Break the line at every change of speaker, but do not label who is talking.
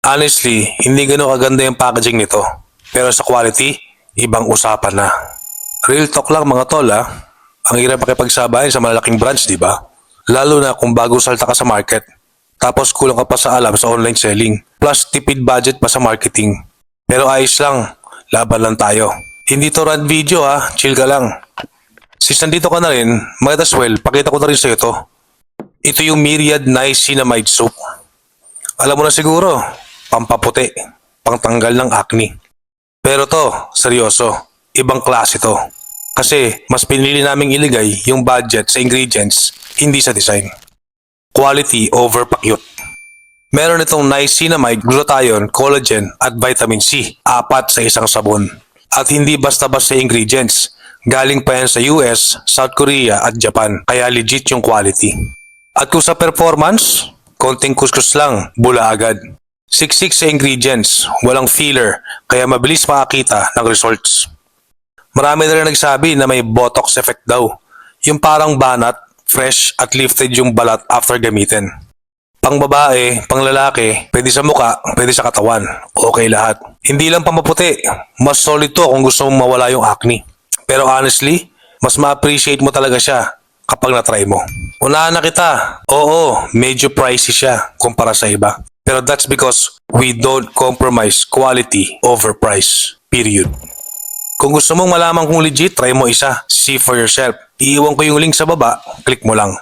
Honestly, hindi gano'ng kaganda yung packaging nito. Pero sa quality, ibang usapan na. Real talk lang mga tol ha. Ang hirap makipagsabayan sa malalaking brands, di ba? Lalo na kung bago salta ka sa market. Tapos kulang ka pa sa alam sa online selling. Plus tipid budget pa sa marketing. Pero ayos lang, laban lang tayo. Hindi to rant video ha, chill ka lang. Since nandito ka na rin, might as well, pakita ko na rin sa'yo to. Ito yung Myriad Niacinamide Soap. Alam mo na siguro, pampaputi, pangtanggal ng acne. Pero to, seryoso, ibang klase to. Kasi mas pinili naming iligay yung budget sa ingredients, hindi sa design. Quality over pa-cute. Meron itong niacinamide, glutathione, collagen at vitamin C, 4 sa isang sabon. At hindi basta-basta ingredients. Galing pa yan sa US, South Korea at Japan, kaya legit yung quality. At kung sa performance, konting kuskus lang, bula agad. Siksik sa ingredients, walang filler, kaya mabilis makakita ng results. Marami na rin nagsabi na may botox effect daw. Yung parang banat, fresh at lifted yung balat after gamitin. Pang babae, pang lalaki, pwede sa muka, pwede sa katawan. Okay lahat. Hindi lang pamaputi, mas solid to kung gusto mong mawala yung acne. Pero honestly, mas ma-appreciate mo talaga siya kapag na-try mo. Unahan na kita. Oo, medyo pricey siya kumpara sa iba. Pero that's because we don't compromise quality over price. Period. Kung gusto mong malaman kung legit, try mo isa. See for yourself. Iiwan ko yung link sa baba, click mo lang.